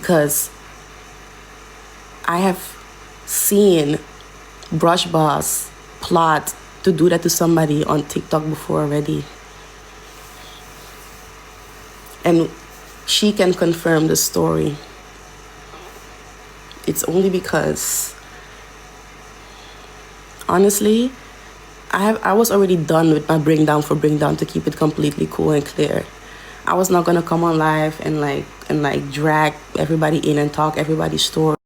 because I have seen Brush Boss plot to do that to somebody on TikTok before already. And she can confirm the story. It's only because, honestly, I was already done with my bring down to keep it completely cool and clear. I was not gonna come on live and drag everybody in and talk everybody's story.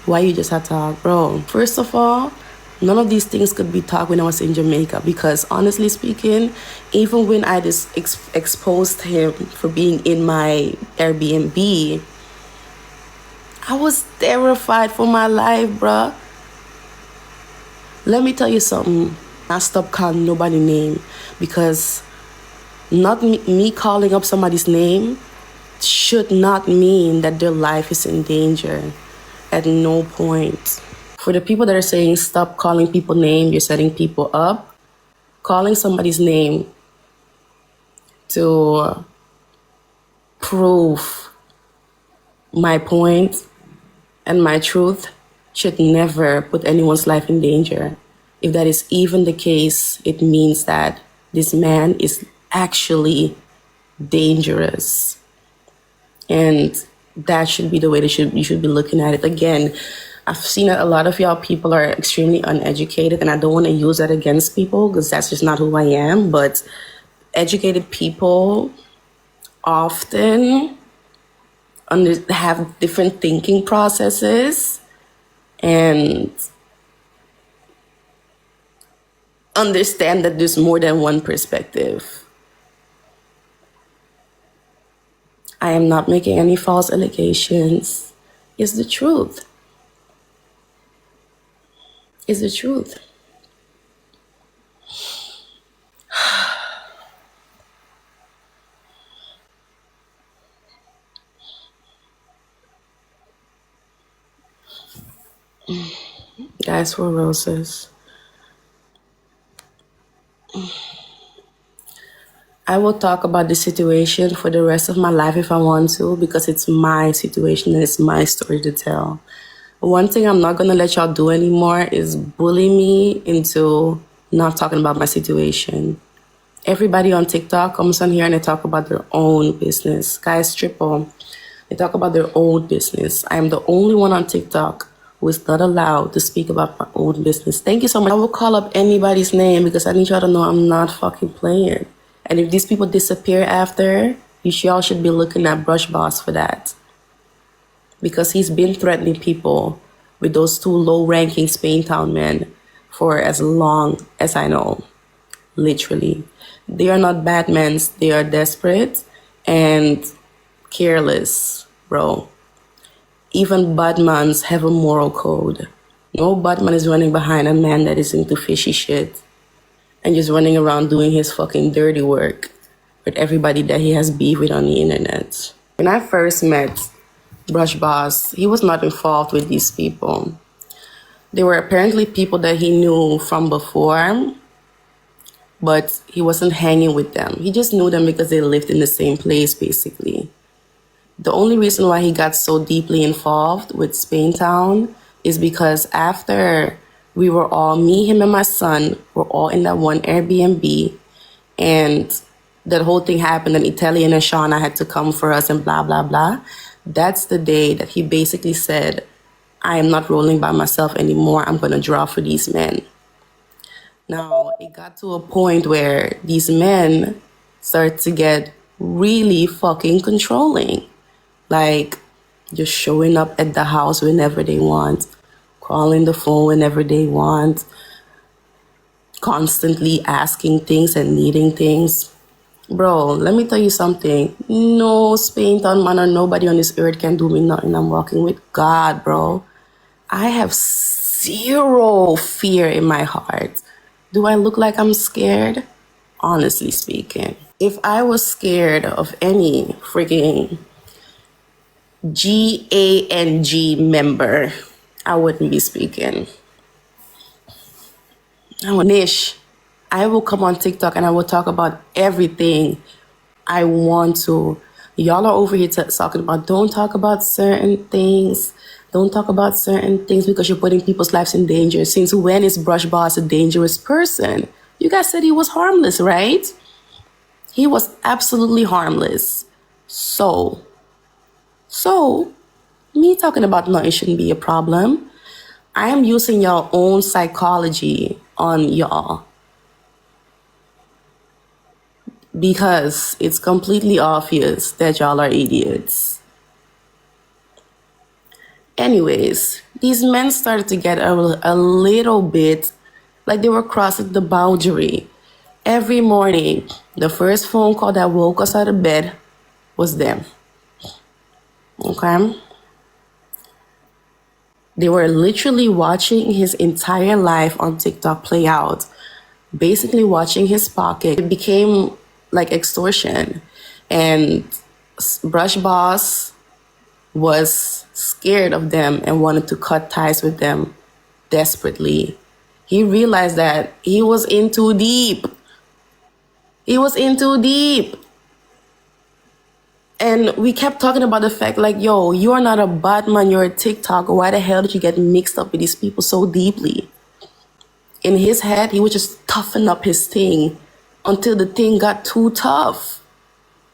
Why you just had to talk, bro? First of all, none of these things could be talked when I was in Jamaica, because honestly speaking, even when I just exposed him for being in my Airbnb, I was terrified for my life, bruh. Let me tell you something. I stopped calling nobody name, because not me calling up somebody's name should not mean that their life is in danger. At no point. For the people that are saying stop calling people name, you're setting people up, calling somebody's name to prove my point and my truth should never put anyone's life in danger. If that is even the case, it means that this man is actually dangerous. And that should be the way you should be looking at it. Again, I've seen that a lot of y'all people are extremely uneducated, and I don't want to use that against people because that's just not who I am. But educated people often have different thinking processes and understand that there's more than one perspective. I am not making any false allegations. It's the truth. It's the truth. Guys, for roses. I will talk about the situation for the rest of my life if I want to, because it's my situation and it's my story to tell. One thing I'm not going to let y'all do anymore is bully me into not talking about my situation. Everybody on TikTok comes on here and they talk about their own business. Guys, triple. They talk about their own business. I am the only one on TikTok who is not allowed to speak about my own business. Thank you so much. I will call up anybody's name because I need y'all to know I'm not fucking playing. And if these people disappear after, y'all should be looking at Brush Boss for that. Because he's been threatening people with those two low-ranking Spaintown men for as long as I know. Literally. They are not Batmans. They are desperate and careless, bro. Even Batmans have a moral code. No Batman is running behind a man that is into fishy shit and just running around doing his fucking dirty work with everybody that he has beef with on the internet. When I first met Brush Boss, he was not involved with these people. They were apparently people that he knew from before, but he wasn't hanging with them. He just knew them because they lived in the same place, basically. The only reason why he got so deeply involved with Spaintown is because after we were all, me, him, and my son, were all in that one Airbnb, and that whole thing happened, and Italian and Shauna had to come for us and blah, blah, blah. That's the day that he basically said, I am not rolling by myself anymore. I'm going to draw for these men. Now, it got to a point where these men started to get really fucking controlling. Like, just showing up at the house whenever they want, calling the phone whenever they want, constantly asking things and needing things. Bro, let me tell you something. No Spaintown man or nobody on this earth can do me nothing. I'm walking with God, bro. I have zero fear in my heart. Do I look like I'm scared? Honestly speaking. If I was scared of any freaking GANG member, I wouldn't be speaking. Nish, I will come on TikTok and I will talk about everything I want to. Y'all are over here talking about don't talk about certain things. Don't talk about certain things because you're putting people's lives in danger. Since when is Brush Boss a dangerous person? You guys said he was harmless, right? He was absolutely harmless. So, me talking about nothing shouldn't be a problem. I am using your own psychology on y'all because it's completely obvious that y'all are idiots. Anyways, these men started to get a little bit like they were crossing the boundary. Every morning, the first phone call that woke us out of bed was them. Okay? They were literally watching his entire life on TikTok play out, basically watching his pocket. It became like extortion. And Brush Boss was scared of them and wanted to cut ties with them desperately. He realized that he was in too deep. He was in too deep. And we kept talking about the fact like, yo, you're not a Batman, you're a TikToker. Why the hell did you get mixed up with these people so deeply? In his head, he would just toughen up his thing until the thing got too tough.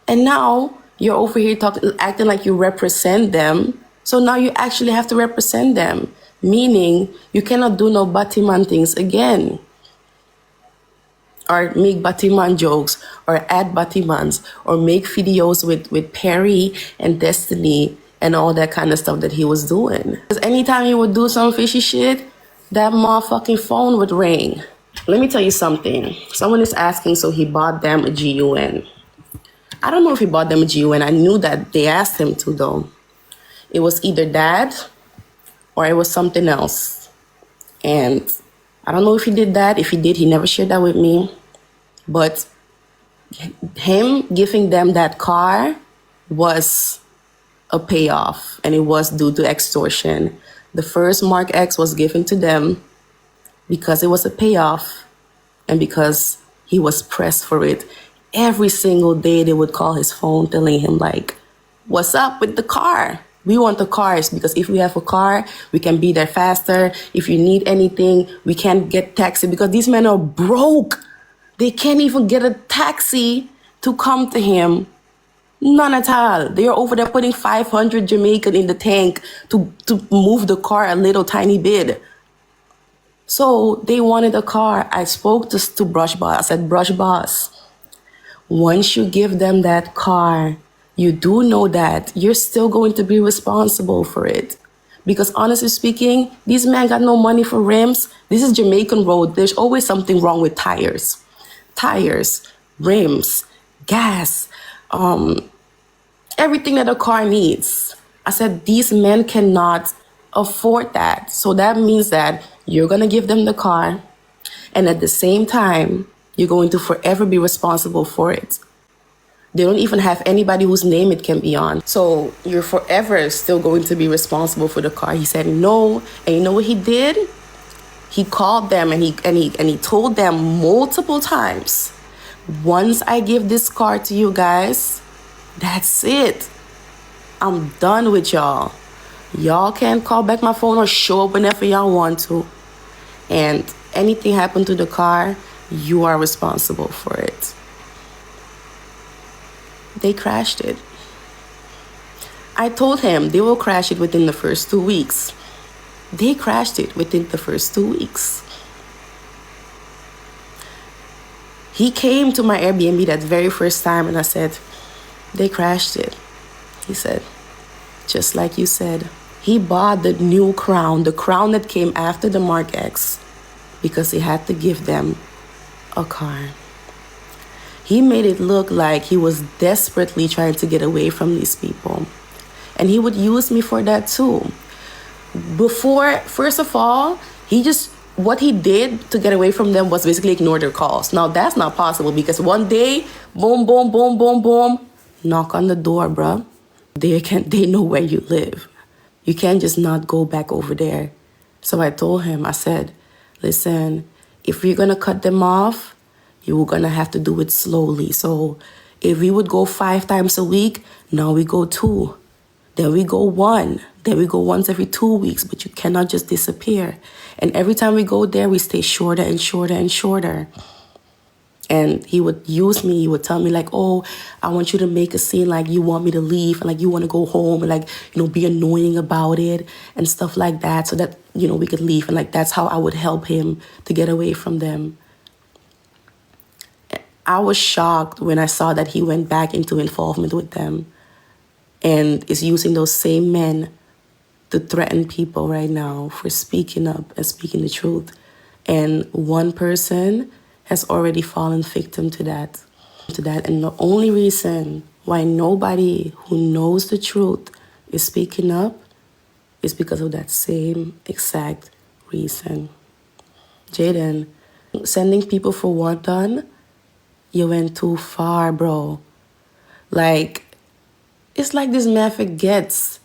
And now you're over here acting like you represent them. So now you actually have to represent them, meaning you cannot do no Batman things again. Or make Batman jokes, or add Batmans, or make videos with Perry and Destiny and all that kind of stuff that he was doing. Because anytime he would do some fishy shit, that motherfucking phone would ring. Let me tell you something. Someone is asking, so he bought them a GUN. I don't know if he bought them a GUN. I knew that they asked him to, though. It was either that or it was something else. And I don't know if he did that. If he did, he never shared that with me. But him giving them that car was a payoff, and it was due to extortion. The first Mark X was given to them because it was a payoff and because he was pressed for it. Every single day they would call his phone telling him like, what's up with the car? We want the cars because if we have a car, we can be there faster. If you need anything, we can't get taxi because these men are broke. They can't even get a taxi to come to him. None at all. They're over there putting 500 Jamaican in the tank to move the car a little tiny bit. So they wanted a car. I spoke to Brush Boss. I said, Brush Boss, once you give them that car, you do know that you're still going to be responsible for it. Because honestly speaking, these men got no money for rims. This is Jamaican road. There's always something wrong with tires. Tires, rims, gas, everything that a car needs. I said, these men cannot afford that. So that means that you're going to give them the car. And at the same time, you're going to forever be responsible for it. They don't even have anybody whose name it can be on. So you're forever still going to be responsible for the car. He said no. And you know what he did? He called them and he told them multiple times, once I give this car to you guys, that's it. I'm done with y'all. Y'all can't call back my phone or show up whenever y'all want to. And anything happened to the car, you are responsible for it. They crashed it. I told him they will crash it within the first 2 weeks. They crashed it within the first 2 weeks. He came to my Airbnb that very first time and I said, they crashed it. He said, just like you said. He bought the new crown, the crown that came after the Mark X, because he had to give them a car. He made it look like he was desperately trying to get away from these people. And he would use me for that too. First of all, what he did to get away from them was basically ignore their calls. Now, that's not possible because one day, boom, boom, boom, boom, boom, knock on the door, bruh. They know where you live. You can't just not go back over there. So I told him, I said, listen, if you're going to cut them off, you were going to have to do it slowly. So If we would go 5 times a week, now we go 2. Then we go 1. Then we go once every 2 weeks, but you cannot just disappear. And every time we go there, we stay shorter and shorter and shorter. And he would use me. He would tell me like, oh, I want you to make a scene like you want me to leave and like you want to go home and like, be annoying about it and stuff like that so that, we could leave. And like, that's how I would help him to get away from them. I was shocked when I saw that he went back into involvement with them and is using those same men to threaten people right now for speaking up and speaking the truth. And one person has already fallen victim to that. And the only reason why nobody who knows the truth is speaking up is because of that same exact reason. Jaden, sending people for work done, you went too far, bro. Like, it's like this man forgets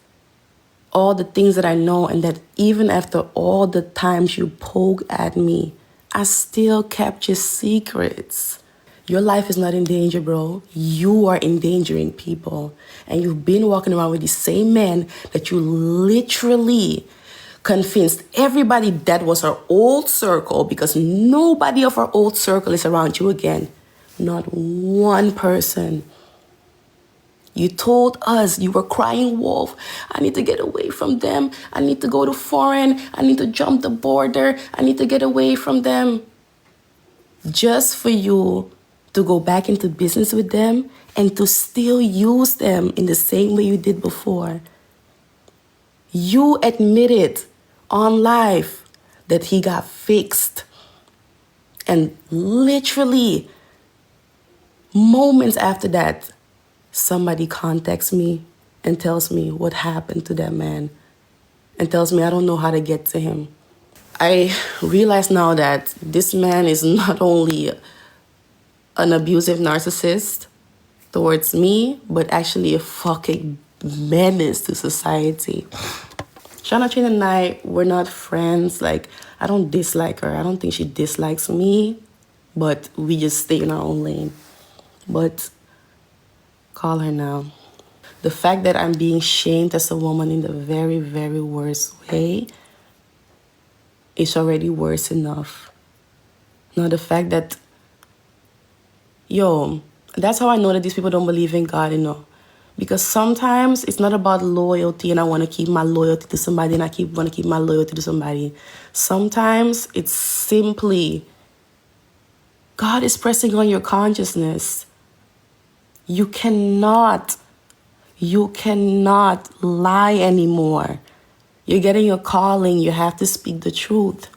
all the things that I know, and that even after all the times you poke at me, I still kept your secrets. Your life is not in danger, bro. You are endangering people. And you've been walking around with the same man that you literally convinced everybody that was our old circle, because nobody of our old circle is around you again. Not one person. You told us you were crying wolf. I need to get away from them. I need to go to foreign. I need to jump the border. I need to get away from them. Just for you to go back into business with them and to still use them in the same way you did before. You admitted on live that he got fixed. And literally, moments after that, somebody contacts me and tells me what happened to that man and tells me I don't know how to get to him. I realize now that this man is not only an abusive narcissist towards me, but actually a fucking menace to society. Shana Chin and I, we're not friends. Like, I don't dislike her. I don't think she dislikes me, but we just stay in our own lane. But call her now. The fact that I'm being shamed as a woman in the very, very worst way is already worse enough. Now, the fact that, that's how I know that these people don't believe in God, Because sometimes it's not about loyalty and I want to keep my loyalty to somebody and want to keep my loyalty to somebody. Sometimes it's simply God is pressing on your consciousness. You cannot lie anymore. You're getting your calling. You have to speak the truth.